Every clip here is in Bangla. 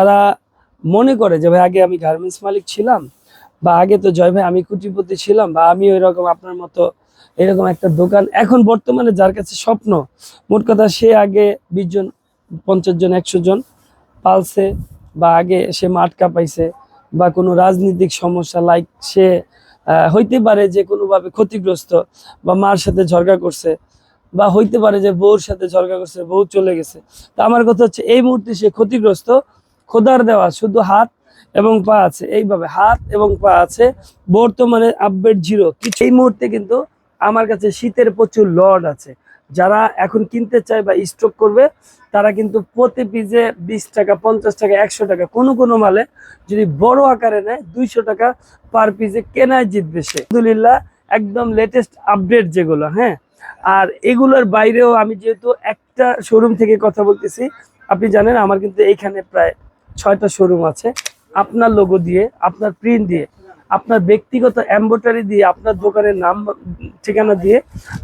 তারা মনে করে যে ভাই আগে আমি গার্মেন্টস মালিক ছিলাম, বা আগে তো জয় ভাই আমি কোটিপতি ছিলাম, বা আমি ওইরকম আপনার মতো এরকম একটা দোকান। এখন বর্তমানে যার কাছে স্বপ্ন, মোট কথা সে আগে 20 জন 50 জন 100 জন পালছে, বা আগে সে মাঠ কাঁপাইছে, বা কোনো রাজনৈতিক সমস্যা লাইক সে হইতে পারে যে কোনোভাবে ক্ষতিগ্রস্ত, বা মার সাথে ঝগড়া করছে, বা হইতে পারে যে বউর সাথে ঝগড়া করছে, বউ চলে গেছে। তো আমার কথা হচ্ছে এই মুহূর্তে সে ক্ষতিগ্রস্ত, খোদার দেওয়া শুধু হাত এবং পা আছে, এইভাবে হাত এবং পা আছে, বর্তমানে আপডেট জিরো কিছু। এই মুহূর্তে কিন্তু আমার কাছে শীতের প্রচুর লট আছে। যারা এখন কিনতে চায় বা স্টক করবে, তারা কিন্তু প্রতি পিসে 20 টাকা 50 টাকা 100 টাকা, কোনো কোনো মালে যদি বড় আকারে নেয় 200 টাকা পার পিসে কেনায় জিতবে সে। আলহামদুলিল্লাহ, একদম লেটেস্ট আপডেট যেগুলো, হ্যাঁ। আর এগুলোর বাইরেও আমি যেহেতু একটা শোরুম থেকে কথা বলতেছি, আপনি জানেন আমার কিন্তু এইখানে প্রায় 6টা শোরুম আছে। আপনার লোগো দিয়ে, আপনার প্রিন্ট দিয়ে, আপনার ব্যক্তিগত এমব্রয়ডারি দিয়ে, আপনার দোকানের নাম ঠিকানা দিয়ে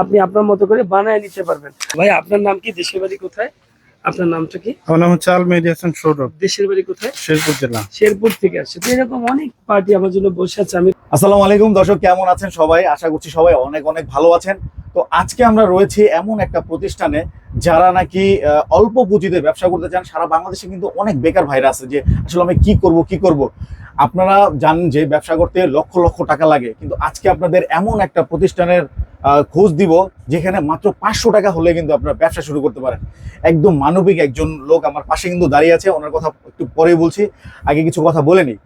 আপনি আপনার মতো করে বানায় নিতে পারবেন। ভাই আপনার নাম কি, দেশের বাড়ি কোথায়, আপনার নামটা কি? আমার নাম হচ্ছে আল মেহেদী হাসান সৌরভ। দেশের বাড়ি কোথায়? শেরপুর জেলা। শেরপুর থেকে আসছে। তো এরকম অনেক পার্টি আমার জন্য বসে আছে। আমি আসসালামু আলাইকুম দর্শক, কেমন আছেন সবাই? আশা করছি সবাই অনেক অনেক ভালো আছেন। তো আজকে আমরা রয়েছি এমন একটা প্রতিষ্ঠানে যারা নাকি অল্প পুঁজিতে ব্যবসা করতে চান। সারা বাংলাদেশে কিন্তু অনেক বেকার ভাইরা আছে যে আসলে আমি কি করব। আপনারা জানেন যে ব্যবসা করতে লক্ষ লক্ষ টাকা লাগে, কিন্তু আজকে আপনাদের এমন একটা প্রতিষ্ঠানের খোঁজ দিব যেখানে মাত্র 500 টাকা হলে কিন্তু আপনারা ব্যবসা শুরু করতে পারেন। একদম মানবিক একজন লোক আমার পাশে কিন্তু দাঁড়িয়ে আছে, ওনার কথা একটু পরে বলছি, আগে কিছু কথা বলে নিই।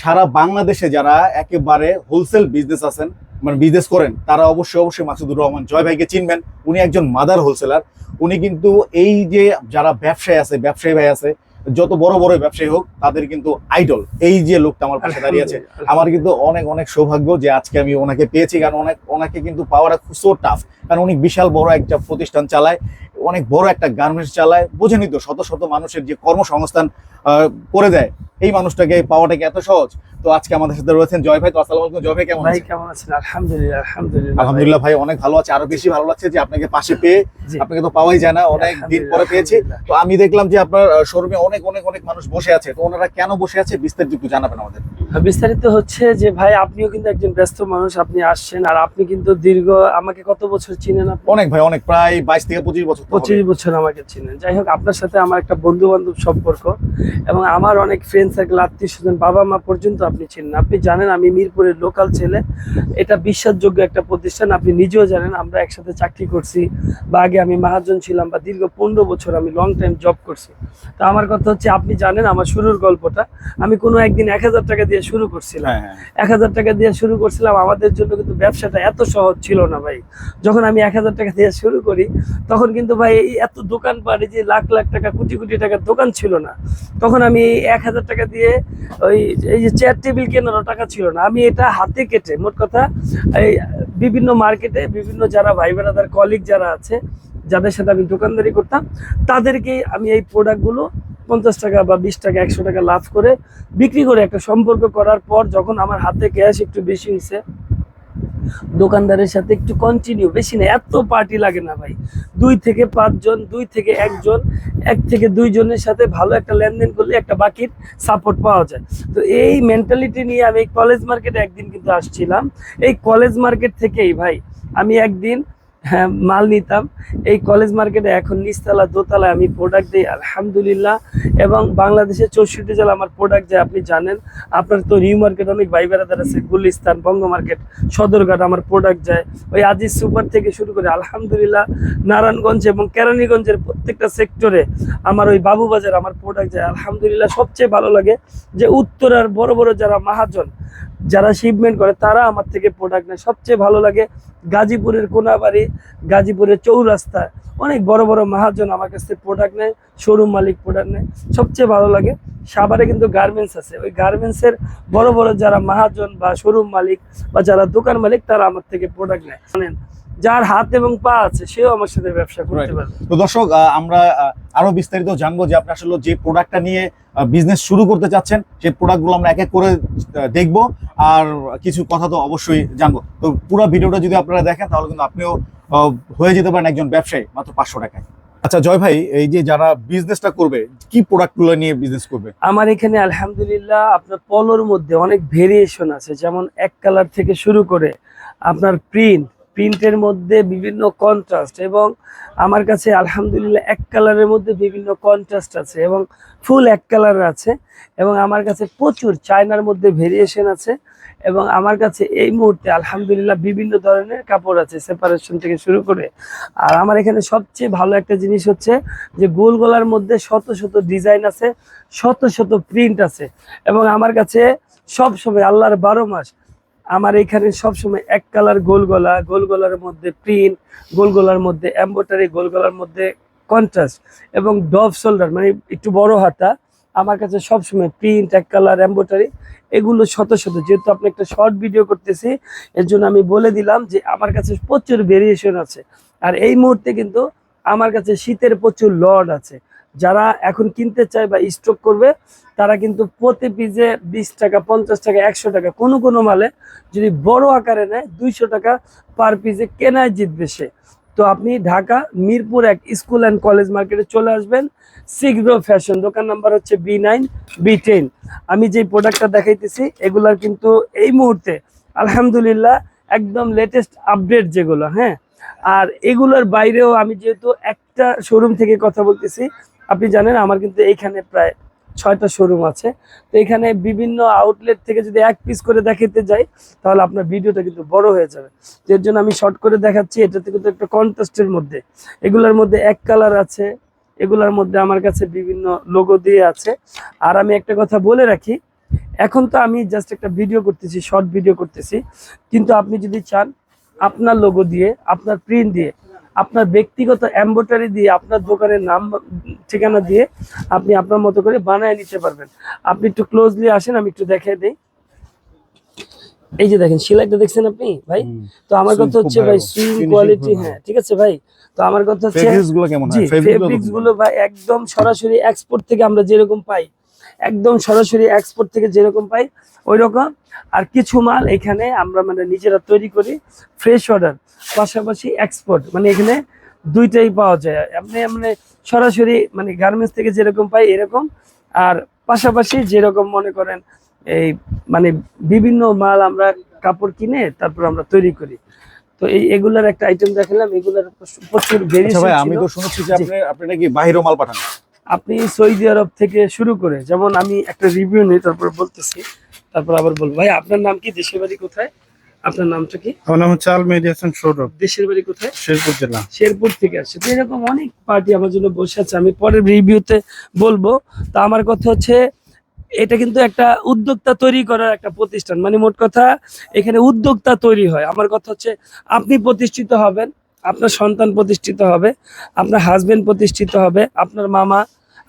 সারা বাংলাদেশে যারা একেবারে হোলসেল বিজনেস আছেন, মানে বিজনেস করেন, তারা অবশ্যই মাসুদুর রহমান জয় ভাইকে চিনবেন। উনি একজন মাদার হোলসেলার। উনি কিন্তু এই যে যারা ব্যবসায়ী ভাই আছে, যত বড় বড় ব্যবসায়ী হোক, তাদের কিন্তু আইডল এই যে লোকটা আমার পাশে দাঁড়িয়ে আছে। আমার কিন্তু অনেক অনেক সৌভাগ্য যে আজকে আমি ওনাকে পেয়েছি, কারণ ওনাকে কিন্তু পাওয়াটা খুব সো টাফ। কারণ উনি বিশাল বড় একটা প্রতিষ্ঠান চালায়, অনেক বড় একটা গার্মেন্টস চালায়, বোঝেনি তো, শত শত মানুষের যে কর্মসংস্থান করে দেয়। এই মানুষটাকে পাওয়াটা কি এত সহজ? তো আজকে আমাদের সাথে রয়েছেন জয় ভাই। তো আসসালামু আলাইকুম জয় ভাই, কেমন ভাই আছেন? কেমন আছেন? আলহামদুলিল্লাহ আলহামদুলিল্লাহ ভাই, অনেক ভালো আছে। আরো বেশি ভালো লাগছে যে আপনাকে পাশে পেয়ে। আপনাকে তো পাওয়াই যায় না, অনেক দিন পরে পেয়েছি। তো আমি দেখলাম যে আপনার শোরুমে অনেক অনেক অনেক মানুষ বসে আছে। তো ওনারা কেন বসে আছে বিস্তারিত একটু জানাবেন আমাদের। বিস্তারিত হচ্ছে যে ভাই, আপনিও কিন্তু একজন ব্যস্ত মানুষ, আপনি আসছেন, আর আপনি কিন্তু দীর্ঘ, আমাকে কত বছর চিনেন আপনি? অনেক ভাই, অনেক, প্রায় 22 থেকে 25 বছর। 25 বছর আমাকে চিনেন। যাই হোক, আপনার সাথে আমার একটা বন্ধু বান্ধব সম্পর্ক, এবং আমার অনেক ফ্রেন্ড সার্কেল, আত্মীয় স্বজন, বাবা মা পর্যন্ত আপনি চিনেন। আপনি জানেন আমি মিরপুরের লোকাল ছেলে। এটা বিশ্বাসযোগ্য একটা প্রতিষ্ঠান, আপনি নিজেও জানেন। আমরা একসাথে চাকরি করছি, বা আগে আমি মহাজন ছিলাম, বা দীর্ঘ 15 বছর আমি লং টাইম জব করছি। তো আমার কথা হচ্ছে, আপনি জানেন আমার শুরুর গল্পটা। আমি কোনো একদিন 1000 টাকা দিয়ে শুরু করছিলাম। 1000 টাকা দিয়ে শুরু করছিলাম। আমাদের জন্য কিন্তু ব্যবসাটা এত সহজ ছিল না ভাই। যখন আমি 1000 টাকা দিয়ে শুরু করি, তখন কিন্তু ভাই এত দোকান পাড়ে যে লাখ লাখ টাকা কোটি কোটি টাকার দোকান ছিল না। তখন আমি 1000 টাকা দিয়ে এই যে চেয়ার টেবিল কেনারও টাকা ছিল না। আমি এটা হাতে কেটে, মোট কথা এই বিভিন্ন মার্কেটে বিভিন্ন যারা ভাই ব্রাদার কলিগ যারা আছে, যাদের সাথে আমি দোকানদারি করতাম, তাদেরকে আমি এই প্রোডাক্টগুলো 50 টাকা বা 20 টাকা 100 টাকা লাভ করে বিক্রি করে একটা সম্পর্ক করার পর, যখন আমার হাতে ক্যাশ একটু বেশি হয়েছে, দোকানদারের সাথে একটু কন্টিনিউ, বেশি না, এত পার্টি লাগে না ভাই। 2 থেকে 5 জন, 2 থেকে 1 জন, 1 থেকে 2 জনের সাথে ভালো একটা লেনদেন করলে একটা বাকির সাপোর্ট পাওয়া যায়। তো এই মেন্টালিটি নিয়ে আমি কলেজ মার্কেটে একদিন কিন্তু আসছিলাম। এই কলেজ মার্কেট থেকেই ভাই আমি একদিন মাল নিতাম। এই কলেজ মার্কেটে এখন নিচতলা দোতলায় আমি প্রোডাক্ট দিই আলহামদুলিল্লাহ। এবং বাংলাদেশের 64 জেলা আমার প্রোডাক্ট যায়। আপনি জানেন, আপনার তো নিউ মার্কেট অনেক ভাই বেড়াদার আছে, গুলিস্তান, বঙ্গ মার্কেট, সদরঘাট আমার প্রোডাক্ট যায়। ওই আজিজ সুপার থেকে শুরু করে আলহামদুলিল্লাহ নারায়ণগঞ্জ এবং কেরানীগঞ্জের প্রত্যেকটা সেক্টরে আমার ওই বাবুবাজার আমার প্রোডাক্ট যায় আলহামদুলিল্লাহ। সবচেয়ে ভালো লাগে যে উত্তরার বড় বড় যারা মহাজন, যারা শিপমেন্ট করে, তারা আমার থেকে প্রোডাক্ট নেয়। সবচেয়ে ভালো লাগে গাজীপুরের কোনাবাড়ি, গাজীপুরের চৌরাস্তা, অনেক বড় বড় মহাজন আমার কাছ থেকে প্রোডাক্ট নেয়, শোরুম মালিক প্রোডাক্ট নেয়। সবচেয়ে ভালো লাগে সাভারে কিন্তু গার্মেন্টস আছে, ওই গার্মেন্টসের বড় বড় যারা মহাজন বা শোরুম মালিক বা যারা দোকান মালিক, তারা আমার থেকে প্রোডাক্ট নেয়। জানেন, যার হাত এবং পা আছে সেও আমার সাথে ব্যবসা করতে পারবে। তো দর্শক, আমরা আরো বিস্তারিত জানবো যে আপনি আসলে যে প্রোডাক্টটা নিয়ে বিজনেস শুরু করতে চাচ্ছেন, সেই প্রোডাক্টগুলো আমরা এক এক করে দেখবো, আর কিছু কথা তো অবশ্যই জানবো। তো পুরো ভিডিওটা যদি আপনারা দেখেন, তাহলে কিন্তু আপনিও হয়ে যেতে পারেন একজন ব্যবসায়ী মাত্র 500 টাকায়। আচ্ছা জয় ভাই, এই যে যারা বিজনেসটা করবে, কি প্রোডাক্টগুলো নিয়ে বিজনেস করবে? আমার এখানে আলহামদুলিল্লাহ আপনার পলোর মধ্যে অনেক ভেরিয়েশন আছে, যেমন এক কালার থেকে শুরু করে আপনার প্রিন্টের মধ্যে বিভিন্ন কন্ট্রাস্ট, এবং আমার কাছে আলহামদুলিল্লাহ এক কালারের মধ্যে বিভিন্ন কন্ট্রাস্ট আছে এবং ফুল এক কালার আছে, এবং আমার কাছে প্রচুর চায়নার মধ্যে ভেরিয়েশন আছে, এবং আমার কাছে এই মুহূর্তে আলহামদুলিল্লাহ বিভিন্ন ধরনের কাপড় আছে সেপারেশন থেকে শুরু করে। আর আমার এখানে সবচেয়ে ভালো একটা জিনিস হচ্ছে যে গোল গলার মধ্যে শত শত ডিজাইন আছে, শত শত প্রিন্ট আছে, এবং আমার কাছে সব সময় আল্লাহর 12 মাস আমার এখানে সবসময় এক কালার গোল গলার মধ্যে প্রিন্ট, গোল গলার মধ্যে এমব্রয়ডারি, গোল গলার মধ্যে কন্ট্রাস্ট এবং ডভ শোল্ডার মানে একটু বড় হাতা। আমার কাছে সবসময় প্রিন্ট, এক কালার, এমব্রয়ডারি এগুলো শত শত। যেহেতু আপনি একটা শর্ট ভিডিও করতেছি, এর জন্য আমি বলে দিলাম যে আমার কাছে প্রচুর ভেরিয়েশন আছে। আর এই মুহূর্তে কিন্তু আমার কাছে শীতের প্রচুর লট আছে। যারা এখন কিনতে চায় বা স্টক করবে, তারা কিন্তু প্রতি পিসে 20 টাকা, 50 টাকা, 100 টাকা, কোনো মালে যদি বড় আকারে নেয় 200 টাকা পার পিসে কেনায় জিতবে সে। তো আপনি Dhaka Mirpur 1 school and college মার্কেটে চলে আসবেন। সিগ্রো ফ্যাশন, দোকান নাম্বার হচ্ছে B9 B10। আমি যে প্রোডাক্টটা দেখাইতেছি এগুলার কিন্তু এই মুহূর্তে আলহামদুলিল্লাহ একদম লেটেস্ট আপডেট যেগুলো, হ্যাঁ। আর এগুলোর বাইরেও আমি যেহেতু একটা শোরুম থেকে কথা বলতেছি, আপনি জানেন আমার কিন্তু এইখানে প্রায় 6টা শোরুম আছে। তো এখানে বিভিন্ন আউটলেট থেকে যদি এক পিস করে দেখাতে যাই, তাহলে আপনার ভিডিওটা কিন্তু বড় হয়ে যাবে। এর জন্য আমি শর্ট করে দেখাচ্ছি। এটাতে কিন্তু একটা কন্ট্রাস্টের মধ্যে, এগুলোর মধ্যে এক কালার আছে, এগুলোর মধ্যে আমার কাছে বিভিন্ন লোগো দিয়ে আছে। আর আমি একটা কথা বলে রাখি, এখন তো আমি জাস্ট একটা ভিডিও করতেছি, শর্ট ভিডিও করতেছি, কিন্তু আপনি যদি চান আপনার লোগো দিয়ে, আপনার প্রিন্ট দিয়ে, আপনার ব্যক্তিগত এমব্রয়ডারি দিয়ে, আপনার দোকানের নাম ঠিকানা দিয়ে আপনি আপনার মতো করে বানায় নিতে পারবেন। আপনি একটু ক্লোজলি আসেন, আমি একটু দেখিয়ে দিই। এই যে দেখেন সেলাইটা দেখছেন আপনি ভাই। তো আমার কথা হচ্ছে ভাই সুইং কোয়ালিটি, হ্যাঁ ঠিক আছে ভাই। তো আমার কথা হচ্ছে ফেব্রিক্স গুলো কেমন হয়? ফেব্রিক্স গুলো ভাই একদম সরাসরি এক্সপোর্ট থেকে আমরা যেরকম পাই, একদম সরাসরি এক্সপোর্ট থেকে যেরকম পাই ওই রকম। আর কিছু মাল এখানে আমরা মানে নিজেরা তৈরি করি, ফ্রেশ অর্ডার, পাশাপাশি এক্সপোর্ট, মানে এখানে দুইটাই পাওয়া যায়। আপনি মানে সরাসরি মানে গার্মেন্টস থেকে যেরকম পাই এরকম, আর পাশাপাশি যেরকম মনে করেন এই মানে বিভিন্ন মাল আমরা কাপড় কিনে তারপর আমরা তৈরি করি। তো এগুলার একটা আইটেম দেখালাম, এগুলার প্রচুর আচ্ছা ভেরিয়েশন ভাই, ছিল। আমি তো শুনেছি যে আপনি নাকি বাইরেও মাল পাঠান। আপনি সৌদি আরব থেকে শুরু করে, যেমন আমি একটা রিভিউ নিই তারপর বলতেছি, তারপর আবার বলবো। ভাই আপনার নাম কি, দেশের বাড়ি কোথায়, আপনার নামটা কি? আমার নাম হচ্ছে আল মেডিয়েশন সৌরভ, দেশের বাড়ি কোথায়? শেরপুর জেলা। শেরপুর থেকে আসছে। তো এরকম অনেক পার্টি আমার জন্য বসে আছে, আমি পরের রিভিউতে বলবো। তো আমার কথা হচ্ছে এটা কিন্তু একটা উদ্যোক্তা তৈরি করার একটা প্রতিষ্ঠান, মানে মোট কথা এখানে উদ্যোক্তা তৈরি হয়। আমার কথা হচ্ছে আপনি প্রতিষ্ঠিত হবেন, আপনার সন্তান প্রতিষ্ঠিত হবে, আপনার হাজবেন্ড প্রতিষ্ঠিত হবে, আপনার মামা,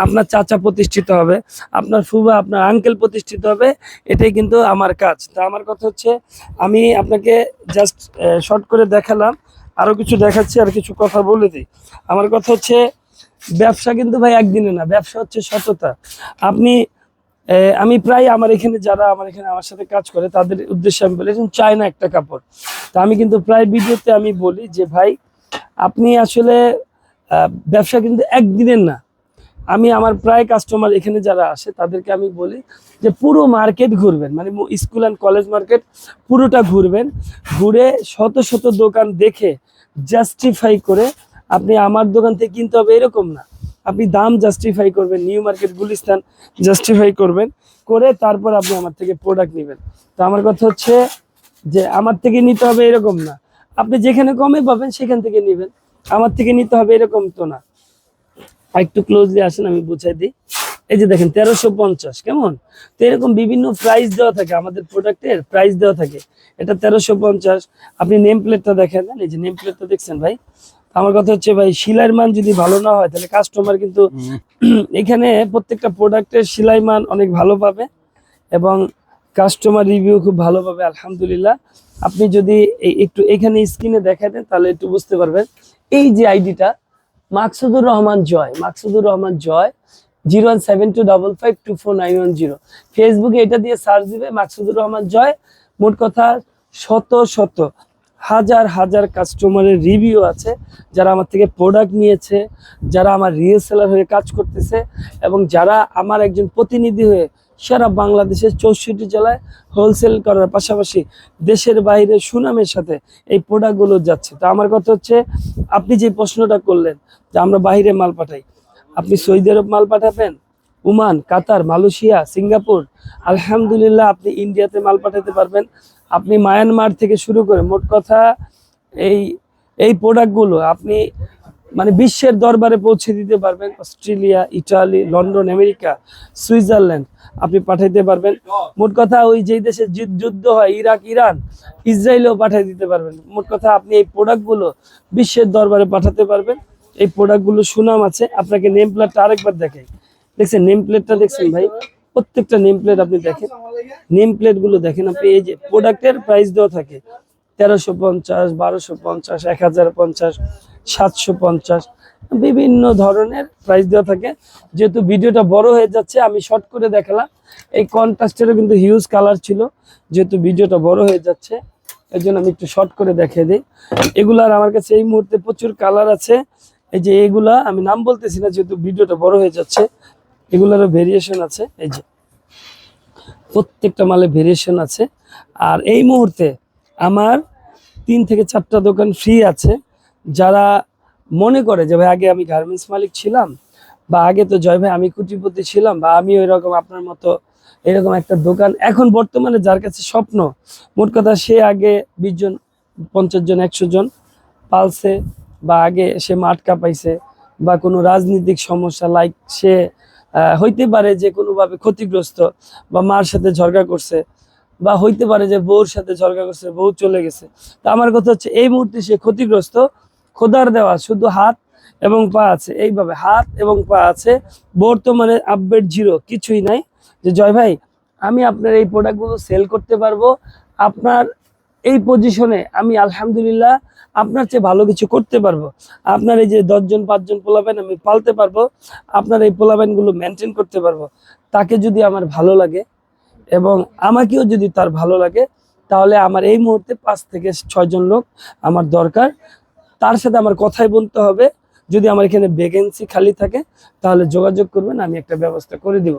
আপনার চাচা প্রতিষ্ঠিত হবে, আপনার ফুবা, আপনার আঙ্কেল প্রতিষ্ঠিত হবে। এটাই কিন্তু আমার কাজ। তা আমার কথা হচ্ছে আমি আপনাকে জাস্ট শর্ট করে দেখালাম, আরো কিছু দেখাচ্ছি, আর কিছু কথা বলে দিই। আমার কথা হচ্ছে ব্যবসা কিন্তু ভাই একদিনে না, ব্যবসা হচ্ছে সততা। আপনি আমি প্রায় আমার এখানে যারা আমার সাথে কাজ করে তাদের উদ্দেশ্যে আমি বলি, চায়না একটা কাপড়। তা আমি কিন্তু প্রায় ভিডিওতে আমি বলি যে ভাই আপনি আসলে ব্যবসা কিন্তু একদিনের না। আমি আমার প্রায় কাস্টমার এখানে যারা আসে তাদেরকে আমি বলি যে পুরো মার্কেট ঘুরবেন, মানে স্কুল অ্যান্ড কলেজ মার্কেট পুরোটা ঘুরবেন, ঘুরে শত শত দোকান দেখে জাস্টিফাই করে আপনি আমার দোকান থেকে কিনতে হবে এরকম না। আপনি দাম জাস্টিফাই করবেন, নিউ মার্কেট গুলিস্তান জাস্টিফাই করবেন, করে তারপর আপনি আমার থেকে প্রোডাক্ট নেবেন। তো আমার কথা হচ্ছে যে আমার থেকে নিতে হবে এরকম না, আপনি যেখানে কমে পাবেন সেখান থেকে নেবেন, আমার থেকে নিতে হবে এরকম তো না। আর একটু ক্লোজলি আসেন, আমি বুঝাই দিই। এই যে দেখেন 1350, কেমন? তো এরকম বিভিন্ন প্রাইস দেওয়া থাকে, আমাদের প্রোডাক্টের প্রাইস দেওয়া থাকে। এটা 1350। আপনি নেম প্লেটটা দেখেন, এই যে নেম প্লেটটা দেখছেন ভাই। আমার কথা হচ্ছে ভাই সেলাইয়ের মান যদি ভালো না হয় তাহলে কাস্টমার কিন্তু এখানে প্রত্যেকটা প্রোডাক্টের সেলাই মান অনেক ভালো পাবে এবং কাস্টমার রিভিউ খুব ভালো পাবে আলহামদুলিল্লাহ। আপনি যদি একটু এখানে স্ক্রিনে দেখা দেন তাহলে একটু বুঝতে পারবেন। এই যে আইডিটা মাকসুদুর রহমান জয়, মাকসুদুর রহমান জয় 01725524910, ফেসবুকে এটা দিয়ে সার্চ দিবে মাকসুদুর রহমান জয়। মোট কথা শত শত হাজার হাজার কাস্টমারের রিভিউ আছে, যারা আমার থেকে প্রোডাক্ট নিয়েছে, যারা আমার রিসেলার হয়ে কাজ করতেছে, এবং যারা আমার একজন প্রতিনিধি হয়ে সারা বাংলাদেশের 64 জেলায় হোলসেল করার পাশাপাশি দেশের বাইরে সুনামের সাথে এই প্রোডাক্টগুলো যাচ্ছে। তো আমার কথা হচ্ছে, আপনি যে প্রশ্নটা করলেন যে আমরা বাইরে মাল পাঠাই, আপনি সৌদি আরব মাল পাঠাবেন, ওমান, কাতার, মালয়েশিয়া, সিঙ্গাপুর, আলহামদুলিল্লাহ আপনি ইন্ডিয়াতে মাল পাঠাতে পারবেন। আপনি মায়ানমার থেকে শুরু করে মোট কথা এই এই প্রোডাক্টগুলো আপনি মানে বিশ্বের দরবারে পৌঁছে দিতে পারবেন। Australia, Italy, London, America, Switzerland আপনি পাঠাইতে পারবেন। মোট কথা ওই যেই দেশে যুদ্ধ হয়, ইরাক, ইরান, ইসরায়েলেও পাঠিয়ে দিতে পারবেন। মোট কথা আপনি এই প্রোডাক্টগুলো বিশ্বের দরবারে পাঠাতে পারবেন। এই প্রোডাক্টগুলো সুনাম আছে। আপনাকে নেম প্লেটটা আরেকবার দেখাই, দেখছেন নেম প্লেটটা দেখছেন ভাই, প্রত্যেকটা নেম প্লেট আপনি দেখেন, নেম প্লেট গুলো দেখেন আপনি। এই যে প্রোডাক্টের প্রাইস দেওয়া থাকে 1350, 1250, 1050, 750, বিভিন্ন ধরনের প্রাইস দেওয়া থাকে। যেহেতু ভিডিওটা বড় হয়ে যাচ্ছে, আমি শর্ট করে দেখালাম। এই কন্ট্রাস্টেরও কিন্তু হিউজ কালার ছিল, যেহেতু ভিডিওটা বড় হয়ে যাচ্ছে এর জন্য আমি একটু শর্ট করে দেখিয়ে দিই। এগুলার আমার কাছে এই মুহূর্তে প্রচুর কালার আছে। এই যে এগুলা আমি নাম বলতেছি না, যেহেতু ভিডিওটা বড় হয়ে যাচ্ছে। এগুলারও ভেরিয়েশন আছে, এই যে প্রত্যেকটা মালে ভেরিয়েশন আছে। আর এই মুহূর্তে আমার 3 থেকে 4টা দোকান ফ্রি আছে। যারা মনে করে যে ভাই আগে আমি গার্মেন্টস মালিক ছিলাম, বা আগে তো জয় ভাই আমি কোটিপতি ছিলাম, বা আমি ওই রকম আপনার মতো এরকম একটা দোকান, এখন বর্তমানে যার কাছে স্বপ্ন, মোট কথা সে আগে 20 জন, 50 জন, 100 জন পালছে, বা আগে সে মাঠ কাঁপাইছে, বা কোনো রাজনৈতিক সমস্যা লাইক সে হইতে পারে যে কোনোভাবে ক্ষতিগ্রস্ত, বা মার সাথে ঝগড়া করছে, বা হইতে পারে যে বউর সাথে ঝগড়া করছে, বউ চলে গেছে। তো আমার কথা হচ্ছে এই মুহূর্তে সে ক্ষতিগ্রস্ত, খোদার দেওয়া শুধু হাত এবং পা আছে, এইভাবে হাত এবং পা আছে, বর্তমানে আপডেট জিরো, কিছুই নাই। যে জয় ভাই আমি আপনার এই প্রোডাক্টগুলো সেল করতে পারবো, আপনার এই পজিশনে আমি আলহামদুলিল্লাহ আপনার চেয়ে ভালো কিছু করতে পারবো, আপনার এই যে 10 জন 5 জন পোলাপাইন আমি পালতে পারবো, আপনার এই পোলাপাইনগুলো মেনটেন করতে পারবো। তাকে যদি আমার ভালো লাগে এবং আমাকেও যদি তার ভালো লাগে, তাহলে আমার এই মুহূর্তে 5 থেকে 6 জন লোক আমার দরকার। তার সাথে আমার কথাই বলতে হবে। যদি আমার এখানে ভ্যাকেন্সি খালি থাকে তাহলে যোগাযোগ করবেন, আমি একটা ব্যবস্থা করে দিব।